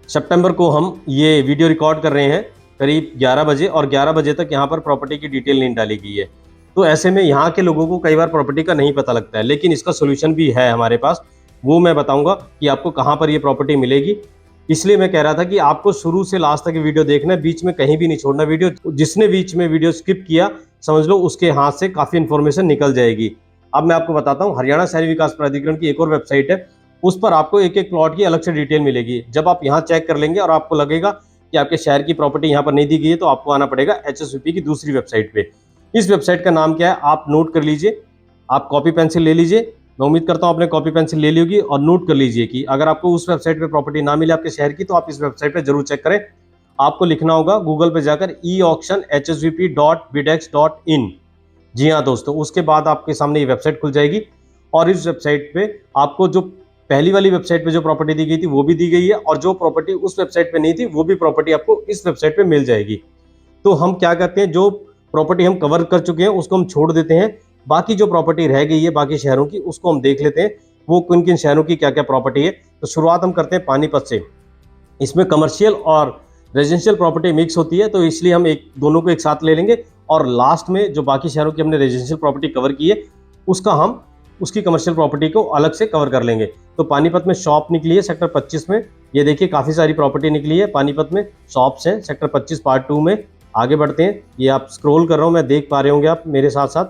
Speaker 1: सितंबर को हम ये वीडियो रिकॉर्ड कर रहे हैं करीब 11 बजे, और 11 बजे तक यहाँ पर प्रॉपर्टी की डिटेल नहीं डाली गई है। तो ऐसे में यहाँ के लोगों को कई बार प्रॉपर्टी का नहीं पता लगता है, लेकिन इसका सोल्यूशन भी है हमारे पास, वो मैं बताऊंगा कि आपको कहाँ पर ये प्रॉपर्टी मिलेगी। इसलिए मैं कह रहा था कि आपको शुरू से लास्ट तक वीडियो देखना है, बीच में कहीं भी नहीं छोड़ना वीडियो। जिसने बीच में वीडियो स्किप किया समझ लो उसके हाथ से काफ़ी इन्फॉर्मेशन निकल जाएगी। अब मैं आपको बताता हूँ, हरियाणा शहरी विकास प्राधिकरण की एक और वेबसाइट है, उस पर आपको एक एक प्लॉट की अलग से डिटेल मिलेगी। जब आप यहाँ चेक कर लेंगे और आपको लगेगा कि आपके शहर की प्रॉपर्टी यहाँ पर नहीं दी गई है, तो आपको आना पड़ेगा HSVP की दूसरी वेबसाइट पे। इस वेबसाइट का नाम क्या है आप नोट कर लीजिए, आप कॉपी पेंसिल ले लीजिए। मैं उम्मीद करता हूँ आपने कॉपी पेंसिल ले ली होगी, और नोट कर लीजिए कि अगर आपको उस वेबसाइट पे प्रॉपर्टी ना मिले आपके शहर की, तो आप इस वेबसाइट पे जरूर चेक करें। आपको लिखना होगा गूगल पे जाकर eauction.hsvp.bidex.in। जी हाँ दोस्तों, उसके बाद आपके सामने ये वेबसाइट खुल जाएगी, और इस वेबसाइट पे आपको जो पहली वाली वेबसाइट पे जो प्रॉपर्टी दी गई थी वो भी दी गई है, और जो प्रॉपर्टी उस वेबसाइट पे नहीं थी वो भी प्रॉपर्टी आपको इस वेबसाइट पे मिल जाएगी। तो हम क्या करते हैं, जो प्रॉपर्टी हम कवर कर चुके हैं उसको हम छोड़ देते हैं, बाकी जो प्रॉपर्टी रह गई है बाकी शहरों की उसको हम देख लेते हैं, वो किन किन शहरों की क्या क्या प्रॉपर्टी है। तो शुरुआत हम करते हैं पानीपत से। इसमें कमर्शियल और रेजिडेंशियल प्रॉपर्टी मिक्स होती है, तो इसलिए हम दोनों को एक साथ ले लेंगे, और लास्ट में जो बाकी शहरों की हमने रेजिडेंशियल प्रॉपर्टी कवर की है उसकी कमर्शियल प्रॉपर्टी को अलग से कवर कर लेंगे। तो पानीपत में शॉप निकली है सेक्टर 25 में, ये देखिए काफ़ी सारी प्रॉपर्टी निकली है पानीपत में, शॉप्स हैं सेक्टर 25 पार्ट 2 में। आगे बढ़ते हैं, ये आप स्क्रॉल कर रहा हूँ मैं, देख पा रहे होंगे आप मेरे साथ साथ।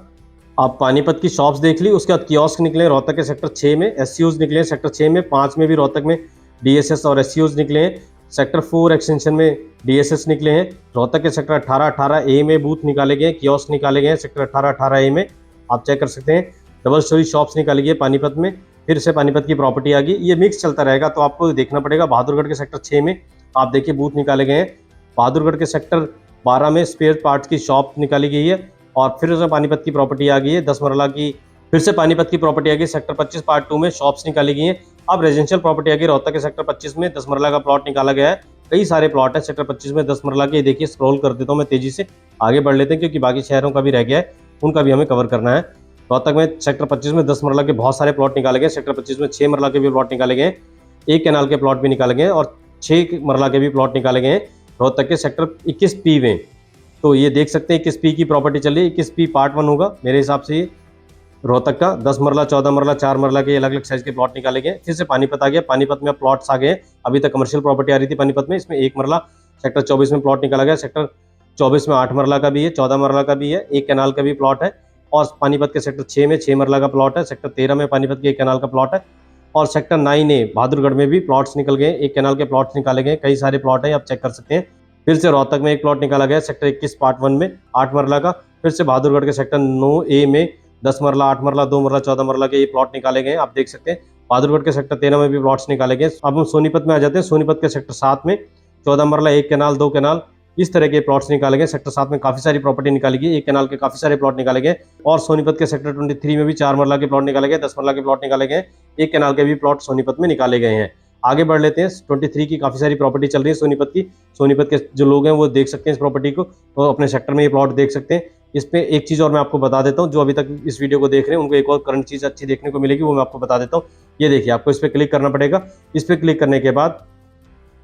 Speaker 1: आप पानीपत की शॉप्स देख ली, उसके बाद कियोस्क निकले रोहतक के सेक्टर 6 में, SCOs निकले सेक्टर 6 में, 5 में भी रोहतक में DSS और SCOs निकले हैं, सेक्टर 4 एक्सटेंशन में DSS निकले हैं। रोहतक के सेक्टर 18A में बूथ निकाले गए, कियोस्क निकाले गए सेक्टर 18A में, आप चेक कर सकते हैं। डबल स्टोरी शॉप्स निकाली गई पानीपत में, फिर से पानीपत की प्रॉपर्टी आ गई। ये मिक्स चलता रहेगा, तो आपको देखना पड़ेगा। बहादुरगढ़ के सेक्टर 6 में आप देखिए बूथ निकाले गए हैं। बहादुरगढ़ के सेक्टर 12 में स्पेयर पार्ट्स की शॉप निकाली गई है, और फिर से पानीपत की प्रॉपर्टी आ गई है 10 मरला की, फिर से पानीपत की प्रॉपर्टी आ गई सेक्टर 25 पार्ट 2 में, शॉप्स निकाली गई हैं। अब रेजिडेंशियल प्रॉपर्टी आ गई रोहतक के सेक्टर 25 में, 10 मरला का प्लॉट निकाला गया है। कई सारे प्लॉट है सेक्टर 25 में 10 मरला के, देखिए स्क्रॉल कर देता हूँ मैं तेजी से, आगे बढ़ लेते हैं क्योंकि बाकी शहरों का भी रह गया है, उनका भी हमें कवर करना है। रोहतक में सेक्टर 25 में 10 मरला के बहुत सारे प्लॉट निकाले गए, सेक्टर 25 में 6 मरला के भी प्लॉट निकाले गए, एक कैनाल के प्लॉट भी निकाले गए, और 6 मरला के भी प्लॉट निकाले गए रोहतक के सेक्टर 21P में। तो ये देख सकते हैं 21P की प्रॉपर्टी चल रही है, 21P पार्ट 1 होगा मेरे हिसाब से। ये रोहतक का 10 मरला, 14 मरला, 4 मरला के अलग अलग साइज के प्लॉट निकाले गए। फिर से पानीपत आ गया, पानीपत में प्लॉट्स आ गए। अभी तक कमर्शियल प्रॉपर्टी आ रही थी पानीपत में, इसमें 1 मरला सेक्टर 24 में प्लॉट निकाला गया, सेक्टर 24 में 8 मरला का भी है, 14 मरला का भी है, एक कैनाल का भी प्लॉट है, और पानीपत के सेक्टर 6 में 6 मरला का प्लॉट है, सेक्टर 13 में पानीपत के एक कैनाल का प्लॉट है, और सेक्टर 9A बहादुरगढ़ में भी प्लॉट्स निकल गए, एक कैनाल के प्लॉट्स निकाले गए, कई सारे प्लॉट हैं आप चेक कर सकते हैं। फिर से रोहतक में एक प्लॉट निकाला गया सेक्टर 21 पार्ट 1 में 8 मरला का, फिर से बहादुरगढ़ के सेक्टर 9A में 10 मरला, 8 मरला, 2 मरला, 14 मरला के ये प्लॉट निकाले गए, आप देख सकते हैं। बहादुरगढ़ के सेक्टर 13 में भी प्लॉट्स निकाले गए। अब हम सोनीपत में आ जाते हैं, सोनीपत के सेक्टर 7 में 14 मरला, एक कैनाल, 2 कैनाल, इस तरह के प्लॉट्स निकाले गए। सेक्टर 7 में काफी सारी प्रॉपर्टी निकाली गई, एक कैनाल के काफी सारे प्लॉट निकाले गए, और सोनीपत के सेक्टर 23 में भी 4 मरला के प्लॉट निकाले गए, 10 मरला के प्लॉट निकाले गए, एक कैनाल के भी प्लॉट सोनीपत में निकाले गए हैं। आगे बढ़ लेते हैं, 23 की काफी सारी प्रॉपर्टी चल रही है सोनीपत की। सोनीपत के जो लोग हैं वो देख सकते हैं इस प्रॉपर्टी को, तो अपने सेक्टर में ये प्लॉट देख सकते हैं। इसमें एक चीज और मैं आपको बता देता हूँ, जो अभी तक इस वीडियो को देख रहे हैं उनको एक और करंट चीज अच्छी देखने को मिलेगी, वो मैं आपको बता देता हूँ। ये देखिए, आपको इस पर क्लिक करना पड़ेगा। इस पर क्लिक करने के बाद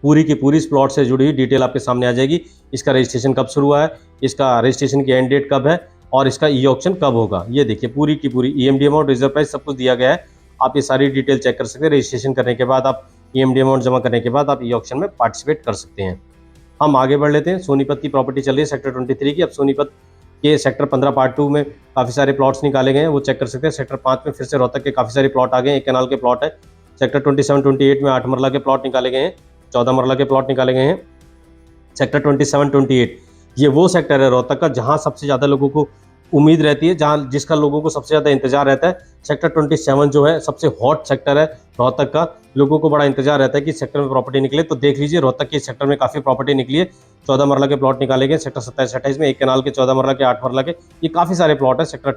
Speaker 1: पूरी की पूरी इस प्लॉट से जुड़ी हुई डिटेल आपके सामने आ जाएगी। इसका रजिस्ट्रेशन कब शुरू हुआ है, इसका रजिस्ट्रेशन की एंड डेट कब है, और इसका ई ऑक्शन कब होगा। ये देखिए पूरी की पूरी EMD अमाउंट, रिजर्व प्राइस सब कुछ दिया गया है। आप ये सारी डिटेल चेक कर सकते हैं। रजिस्ट्रेशन करने के बाद आप EMD अमाउंट जमा करने के बाद आप ई ऑक्शन में पार्टिसिपेट कर सकते हैं। हम आगे बढ़ लेते हैं। सोनीपत की प्रॉपर्टी चल रही है सेक्टर 23 की। अब सोनीपत के सेक्टर 15 पार्ट 2 में काफ़ी सारे प्लॉट्स निकाले गए हैं, वो चेक कर सकते हैं। सेक्टर 5 में फिर से रोहतक के काफ़ी सारे प्लॉट आ गए हैं, एक कैनाल के प्लॉट है। सेक्टर 27, 28 में 8 मरला के प्लॉट निकाले गए हैं, 14 मरला के प्लॉट निकाले गए हैं। सेक्टर 27, 28 ये वो सेक्टर है रोहतक का जहाँ सबसे ज़्यादा लोगों को उम्मीद रहती है, जहाँ जिसका लोगों को सबसे ज़्यादा इंतजार रहता है। सेक्टर 27 जो है सबसे हॉट सेक्टर है रोहतक का। लोगों को बड़ा इंतजार रहता है कि इस सेक्टर में प्रॉपर्टी निकले। तो देख लीजिए, रोहतक के सेक्टर में काफ़ी प्रॉपर्टी निकली है। 14 मरला के प्लॉट निकाले गए सेक्टर 27-28 में, एक कनाल के 14 मरला के, 8 मरला के, ये काफ़ी सारे प्लॉट है सेक्टर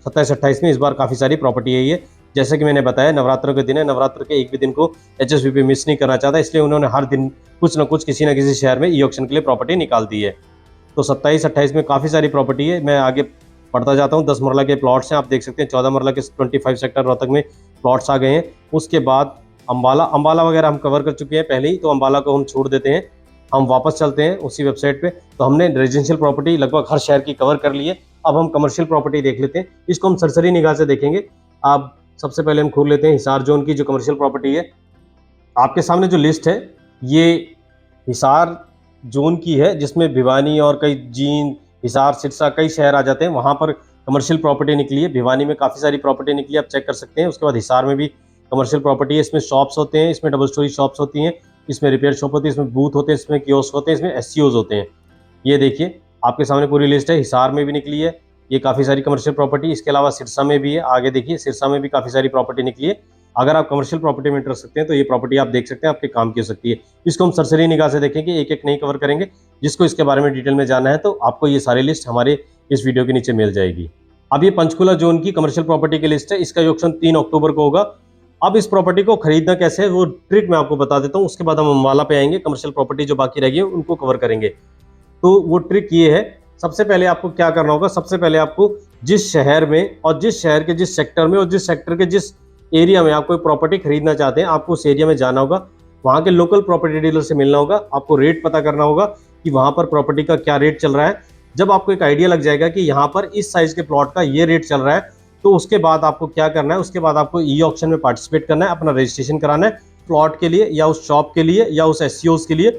Speaker 1: 27-28 में। इस बार काफ़ी सारी प्रॉपर्टी है ये। जैसे कि मैंने बताया, नवरात्रों के दिन है, नवरात्र के एक भी दिन को एचएसवीपी मिस नहीं करना चाहता, इसलिए उन्होंने हर दिन कुछ ना कुछ किसी न किसी शहर में ई ऑक्शन के लिए प्रॉपर्टी निकाल दी है। तो 27-28 में काफ़ी सारी प्रॉपर्टी है। मैं आगे बढ़ता जाता हूँ। 10 मरला के प्लॉट्स हैं, आप देख सकते हैं। 14 मरला के 25 सेक्टर रोहतक में प्लॉट्स आ गए हैं। उसके बाद अम्बाला वगैरह हम कवर कर चुके हैं पहले ही, तो अम्बाला को हम छोड़ देते हैं। हम वापस चलते हैं उसी वेबसाइट पे। तो हमने रेजिडेंशियल प्रॉपर्टी लगभग हर शहर की कवर कर ली है। अब हम कमर्शियल प्रॉपर्टी देख लेते हैं। इसको हम सरसरी निगाह से देखेंगे। आप सबसे पहले हम खोल लेते हैं हिसार जोन की जो कमर्शियल प्रॉपर्टी है। आपके सामने जो लिस्ट है ये हिसार जोन की है, जिसमें भिवानी और कई जींद, हिसार, सिरसा कई शहर आ जाते हैं। वहाँ पर कमर्शियल प्रॉपर्टी निकली है। भिवानी में काफ़ी सारी प्रॉपर्टी निकली है, आप चेक कर सकते हैं। उसके बाद हिसार में भी कमर्शियल प्रॉपर्टी है। इसमें शॉप्स होते हैं, इसमें डबल स्टोरी शॉप्स होती हैं, इसमें रिपेयर शॉप होती है, इसमें बूथ होते हैं, इसमें कियोस्क होते हैं, इसमें एससीओज होते हैं। ये देखिए, आपके सामने पूरी लिस्ट है। हिसार में भी निकली है ये काफ़ी सारी कमर्शियल प्रॉपर्टी। इसके अलावा सिरसा में भी है। आगे देखिए, सिरसा में भी काफ़ी सारी प्रॉपर्टी निकली है। अगर आप कमर्शियल प्रॉपर्टी में इंटरेस्ट रखते हैं तो ये प्रॉपर्टी आप देख सकते हैं, आपके काम की हो सकती है। इसको हम सरसरी निगाह से देखेंगे, एक एक नहीं कवर करेंगे। जिसको इसके बारे में डिटेल में जानना है तो आपको ये सारी लिस्ट हमारे इस वीडियो के नीचे मिल जाएगी। अब ये पंचकुला जोन की कमर्शियल प्रॉपर्टी की लिस्ट है। इसका ऑक्शन 3 अक्टूबर को होगा। अब इस प्रॉपर्टी को खरीदना कैसे है वो ट्रिक मैं आपको बता देता हूँ। उसके बाद हम अम्बाला पे आएंगे, कमर्शियल प्रॉपर्टी जो बाकी रह गई है उनको कवर करेंगे। तो वो ट्रिक ये है, सबसे पहले आपको क्या करना होगा, सबसे पहले आपको जिस शहर में और जिस शहर के जिस सेक्टर में और जिस सेक्टर के जिस एरिया में आप कोई प्रॉपर्टी खरीदना चाहते हैं, आपको उस एरिया में जाना होगा। वहाँ के लोकल प्रॉपर्टी डीलर से मिलना होगा। आपको रेट पता करना होगा कि वहाँ पर प्रॉपर्टी का क्या रेट चल रहा है। जब आपको एक आइडिया लग जाएगा कि यहाँ पर इस साइज के प्लॉट का ये रेट चल रहा है, तो उसके बाद आपको क्या करना है, उसके बाद आपको ई ऑक्शन में पार्टिसिपेट करना है, अपना रजिस्ट्रेशन कराना है प्लॉट के लिए या उस शॉप के लिए या उस एससीओज के लिए।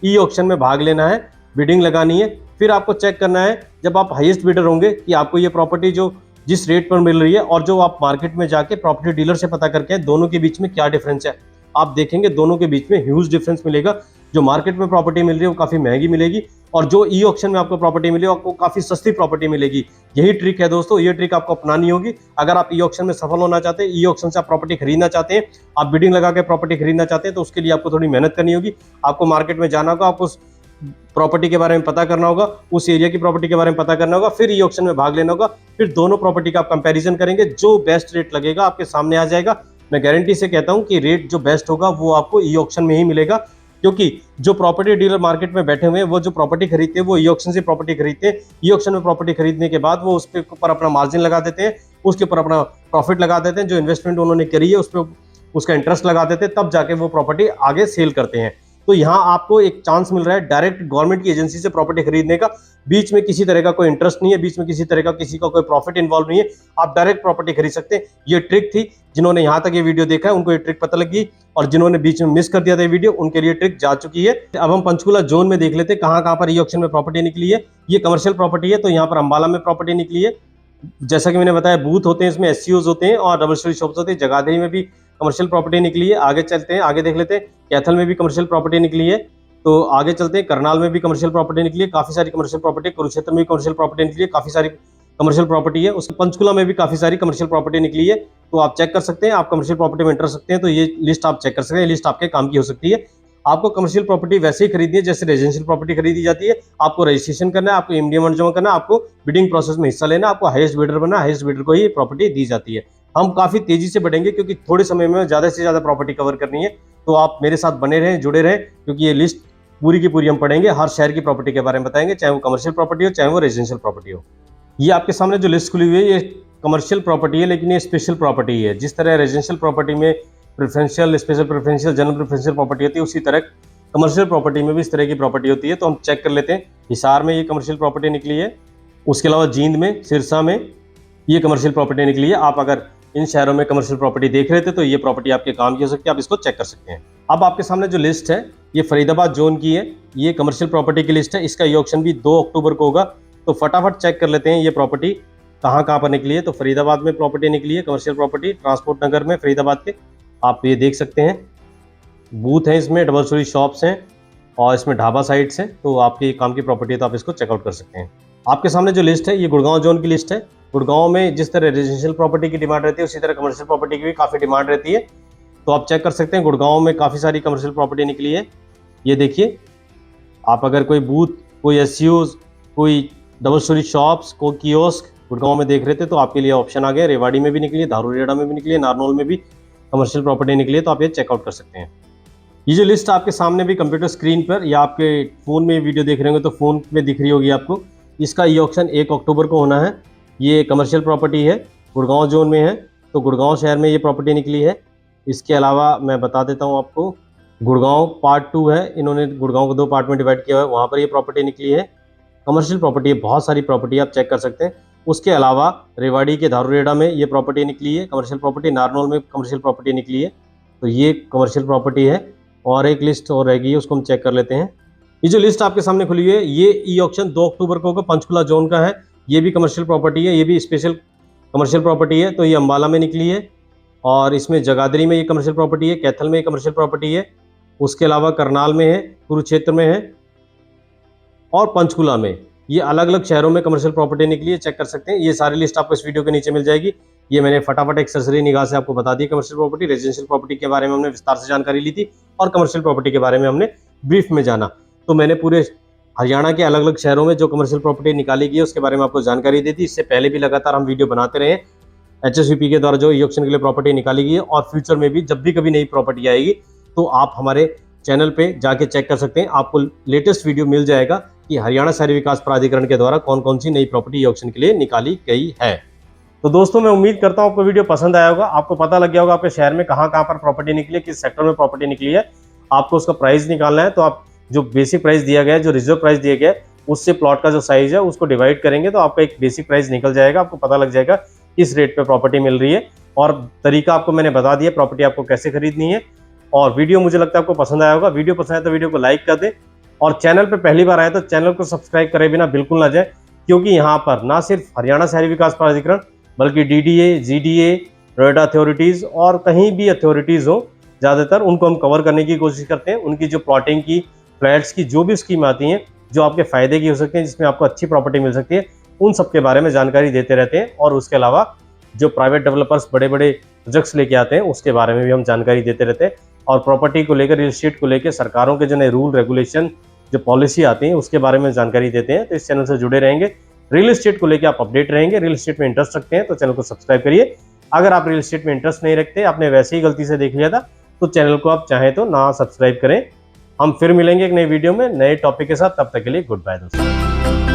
Speaker 1: ई ऑक्शन में भाग लेना है, बिडिंग लगानी है। फिर आपको चेक करना है, जब आप हाईएस्ट बिडर होंगे, कि आपको ये प्रॉपर्टी जो जिस रेट पर मिल रही है और जो आप मार्केट में जाके प्रॉपर्टी डीलर से पता करके दोनों के बीच में क्या डिफरेंस है। आप देखेंगे दोनों के बीच में ह्यूज डिफरेंस मिलेगा। जो मार्केट में प्रॉपर्टी मिल रही है वो काफ़ी महंगी मिलेगी और जो ई ऑक्शन में आपको प्रॉपर्टी मिली आपको काफ़ी सस्ती प्रॉपर्टी मिलेगी। यही ट्रिक है दोस्तों, ये ट्रिक आपको अपनानी होगी अगर आप ई ऑक्शन में सफल होना चाहते हैं। ई ऑक्शन से आप प्रॉपर्टी खरीदना चाहते हैं, आप बिडिंग लगा के प्रॉपर्टी खरीदना चाहते हैं, तो उसके लिए आपको थोड़ी मेहनत करनी होगी। आपको मार्केट में जाना होगा, आपको उस प्रॉपर्टी के बारे में पता करना होगा, उस एरिया की प्रॉपर्टी के बारे में पता करना होगा, फिर ई ऑक्शन में भाग लेना होगा। फिर दोनों प्रॉपर्टी का आप कंपैरिजन करेंगे, जो बेस्ट रेट लगेगा आपके सामने आ जाएगा। मैं गारंटी से कहता हूं कि रेट जो बेस्ट होगा वो आपको ई ऑक्शन में ही मिलेगा, क्योंकि जो प्रॉपर्टी डीलर मार्केट में बैठे हुए हैं वो जो प्रॉपर्टी खरीदते हैं वो ई ऑक्शन से प्रॉपर्टी खरीदते हैं। ई ऑक्शन में प्रॉपर्टी खरीदने के बाद वो उसके ऊपर अपना मार्जिन लगा देते हैं, उसके ऊपर अपना प्रॉफिट लगा देते हैं, जो इन्वेस्टमेंट उन्होंने करी है उस पर उसका इंटरेस्ट लगा देते हैं, तब जाके वो प्रॉपर्टी आगे सेल करते हैं। तो यहाँ आपको एक चांस मिल रहा है डायरेक्ट गवर्नमेंट की एजेंसी से प्रॉपर्टी खरीदने का। बीच में किसी तरह का कोई इंटरेस्ट नहीं है, बीच में किसी तरह का किसी का कोई प्रॉफिट इन्वॉल्व नहीं है, आप डायरेक्ट प्रॉपर्टी खरीद सकते हैं। ये ट्रिक थी, जिन्होंने यहाँ तक ये वीडियो देखा है उनको ये ट्रिक पता लगी, और जिन्होंने बीच में मिस कर दिया था ये वीडियो उनके लिए ट्रिक जा चुकी है। अब हम पंचकुला जोन में देख लेते हैं कहाँ कहाँ पर ई ऑक्शन में प्रॉपर्टी निकली है। ये कमर्शियल प्रॉपर्टी है, तो यहाँ पर अम्बाला में प्रॉपर्टी निकली है। जैसा कि मैंने बताया, बूथ होते हैं, इसमें एससीओज होते हैं और डबल स्टोरी शॉप्स होते हैं। जगाधरी में भी कमर्शियल प्रॉपर्टी निकली है। आगे चलते हैं, आगे देख लेते हैं। कैथल में भी कमर्शियल प्रॉपर्टी निकली है। तो आगे चलते हैं, करनाल में भी कमर्शियल प्रॉपर्टी निकली है, काफी सारी कमर्शियल प्रॉपर्टी। कुरुक्षेत्र में भी कमर्शियल प्रॉपर्टी निकली है, काफी सारी कमर्शियल प्रॉपर्टी है। उसके पंचकुला में भी काफी सारी कमर्शियल प्रॉपर्टी निकली है। तो आप चेक कर सकते हैं, आप कमर्शियल प्रॉपर्टी में इंटरेस्ट रखते हैं तो ये लिस्ट आप चेक कर सकते हैं। ये लिस्ट आपके काम की हो सकती है। आपको कमर्शियल प्रॉपर्टी वैसे ही खरीदनी है जैसे रेजिडेंशियल प्रॉपर्टी खरीदी जाती है। आपको रजिस्ट्रेशन करना है, आपको एमडीएम जमा करना है, आपको बिडिंग प्रोसेस में हिस्सा लेना, आपको हाईएस्ट बिडर बनना, हाईएस्ट बिडर को ही प्रॉपर्टी दी जाती है। हम काफी तेजी से बढ़ेंगे क्योंकि थोड़े समय में ज्यादा से ज्यादा प्रॉपर्टी कवर करनी है। तो आप मेरे साथ बने रहें, जुड़े रहें, क्योंकि ये लिस्ट पूरी की पूरी हम पढ़ेंगे। हर शहर की प्रॉपर्टी के बारे में बताएंगे, चाहे वो कमर्शियल प्रॉपर्टी हो चाहे वो रेजिडेंशियल प्रॉपर्टी हो। ये आपके सामने जो लिस्ट खुली हुई है ये कमर्शियल प्रॉपर्टी है, लेकिन ये स्पेशल प्रॉपर्टी है। जिस तरह रेजिडेंशियल प्रॉपर्टी में preferential, special preferential, general preferential property होती है, उसी तरह कमर्शियल प्रॉपर्टी में भी इस तरह की प्रॉपर्टी होती है। तो हम चेक कर लेते हैं। हिसार में ये कमर्शियल प्रॉपर्टी निकली है। उसके अलावा जींद में, सिरसा में ये कमर्शियल प्रॉपर्टी निकली है। आप अगर इन शहरों में कमर्शियल प्रॉपर्टी देख रहे थे तो ये प्रॉपर्टी आपके काम की हो सकती है, आप इसको चेक कर सकते हैं। अब आपके सामने जो लिस्ट है ये फरीदाबाद जोन की है। ये कमर्शियल प्रॉपर्टी की लिस्ट है। इसका ये ऑक्शन भी 2 अक्टूबर को होगा। तो फटाफट चेक कर लेते हैं ये प्रॉपर्टी कहाँ कहाँ पर निकली है। तो फरीदाबाद में प्रॉपर्टी निकली है, कमर्शियल प्रॉपर्टी, ट्रांसपोर्ट नगर में, फरीदाबाद के। आप ये देख सकते हैं, बूथ हैं इसमें, डबल स्टोरी शॉप्स हैं और इसमें ढाबा साइट्स हैं। तो आपके काम की प्रॉपर्टी है तो आप इसको चेकआउट कर सकते हैं। आपके सामने जो लिस्ट है ये गुड़गांव जोन की लिस्ट है। गुड़गांव में जिस तरह रेजिडेंशियल प्रॉपर्टी की डिमांड रहती है उसी तरह कमर्शियल प्रॉपर्टी की भी काफ़ी डिमांड रहती है। तो आप चेक कर सकते हैं गुड़गांव में काफ़ी सारी कमर्शियल प्रॉपर्टी निकली है। ये देखिए, आप अगर कोई बूथ, कोई एसयूज, कोई डबल स्टोरी शॉप्स, कोई कियोस्क गुड़गांव में देख रहे थे तो आपके लिए ऑप्शन आ गया। रेवाड़ी में भी निकली है, धारूरेड़ा में भी निकली है, नारनौल में भी कमर्शियल प्रॉपर्टी निकली है, तो आप ये चेकआउट कर सकते हैं। ये जो लिस्ट आपके सामने भी कंप्यूटर स्क्रीन पर या आपके फ़ोन में वीडियो देख रहे होंगे तो फ़ोन में दिख रही होगी आपको। इसका ये ऑक्शन 1 अक्टूबर को होना है। ये कमर्शियल प्रॉपर्टी है, गुड़गांव जोन में है, तो गुड़गांव शहर में ये प्रॉपर्टी निकली है। इसके अलावा मैं बता देता हूँ आपको, गुड़गांव पार्ट 2 है, इन्होंने गुड़गांव को 2 पार्ट में डिवाइड किया हुआ है, वहाँ पर ये प्रॉपर्टी निकली है। कमर्शियल प्रॉपर्टी है, बहुत सारी प्रॉपर्टी आप चेक कर सकते हैं। उसके अलावा रेवाड़ी के धारूरेड़ा में ये प्रॉपर्टी निकली है कमर्शियल प्रॉपर्टी, नारनौल में कमर्शियल प्रॉपर्टी निकली है, तो ये कमर्शियल प्रॉपर्टी है। और एक लिस्ट और रह गई है, उसको हम चेक कर लेते हैं। ये जो लिस्ट आपके सामने खुली है ये ई ऑक्शन 2 अक्टूबर को होगा, पंचकुला जोन का है। ये भी कमर्शियल प्रॉपर्टी है, ये भी स्पेशल कमर्शियल प्रॉपर्टी है, तो ये अम्बाला में निकली है। और इसमें जगाधरी में ये कमर्शियल प्रॉपर्टी है, कैथल में ये कमर्शियल प्रॉपर्टी है, उसके अलावा करनाल में है, कुरुक्षेत्र में है और पंचकुला में। ये अलग अलग शहरों में कमर्शियल प्रॉपर्टी निकली है, चेक कर सकते हैं। ये सारी लिस्ट आपको इस वीडियो के नीचे मिल जाएगी। ये मैंने फटाफट एक सरसरी निगाह से आपको बता दी। कमर्शियल प्रॉपर्टी, रेजिडेंशियल प्रॉपर्टी के बारे में हमने विस्तार से जानकारी ली थी और कमर्शियल प्रॉपर्टी के बारे में हमने ब्रीफ में जाना। तो मैंने पूरे हरियाणा के अलग अलग शहरों में जो कमर्शियल प्रॉपर्टी निकाली गई है उसके बारे में आपको जानकारी दी थी। इससे पहले भी लगातार हम वीडियो बनाते रहे। HSVP के द्वारा जो ई ऑक्शन के लिए प्रॉपर्टी निकाली गई है और फ्यूचर में भी जब भी कभी नई प्रॉपर्टी आएगी तो आप हमारे चैनल पे जाके चेक कर सकते हैं। आपको लेटेस्ट वीडियो मिल जाएगा कि हरियाणा शहरी विकास प्राधिकरण के द्वारा कौन कौन सी नई प्रॉपर्टी ई ऑक्शन के लिए निकाली गई है। तो दोस्तों, मैं उम्मीद करता हूं आपको वीडियो पसंद आया होगा। आपको पता लग गया होगा आपके शहर में कहां पर प्रॉपर्टी निकली है, किस सेक्टर में प्रॉपर्टी निकली है। आपको उसका प्राइस निकालना है, तो आप जो बेसिक प्राइस दिया गया है, जो रिजर्व प्राइस दिया गया है, उससे प्लॉट का जो साइज है उसको डिवाइड करेंगे तो आपका एक बेसिक प्राइस निकल जाएगा। आपको पता लग जाएगा किस रेट पे प्रॉपर्टी मिल रही है और तरीका आपको मैंने बता दिया प्रॉपर्टी आपको कैसे खरीदनी है। और वीडियो मुझे लगता है आपको पसंद आया होगा। वीडियो पसंद आया तो वीडियो को लाइक कर दें और चैनल पे पहली बार आए तो चैनल को सब्सक्राइब करे बिना बिल्कुल ना जाए, क्योंकि यहाँ पर ना सिर्फ हरियाणा शहरी विकास प्राधिकरण बल्कि DDA, GDA, नोएडा अथॉरिटीज़ और कहीं भी अथॉरिटीज़ हो, ज़्यादातर उनको हम कवर करने की कोशिश करते हैं। उनकी जो प्लॉटिंग की, फ्लैट्स की जो भी स्कीम आती हैं जो आपके फ़ायदे की हो सकती हैं, जिसमें आपको अच्छी प्रॉपर्टी मिल सकती है, उन सब के बारे में जानकारी देते रहते हैं। और उसके अलावा जो प्राइवेट डेवलपर्स बड़े बड़े प्रोजेक्ट्स लेके आते हैं उसके बारे में भी हम जानकारी देते रहते हैं। और प्रॉपर्टी को लेकर, रियल एस्टेट को लेकर सरकारों के जो नए रूल रेगुलेशन, जो पॉलिसी आती है उसके बारे में जानकारी देते हैं। तो इस चैनल से जुड़े रहेंगे। रियल एस्टेट को लेकर आप अपडेट रहेंगे। रियल एस्टेट में इंटरेस्ट रखते हैं तो चैनल को सब्सक्राइब करिए। अगर आप रियल एस्टेट में इंटरेस्ट नहीं रखते, आपने वैसे ही गलती से देख लिया था, तो चैनल को आप चाहें तो ना सब्सक्राइब करें। हम फिर मिलेंगे एक नई वीडियो में नए टॉपिक के साथ। तब तक के लिए गुड बाय दोस्तों।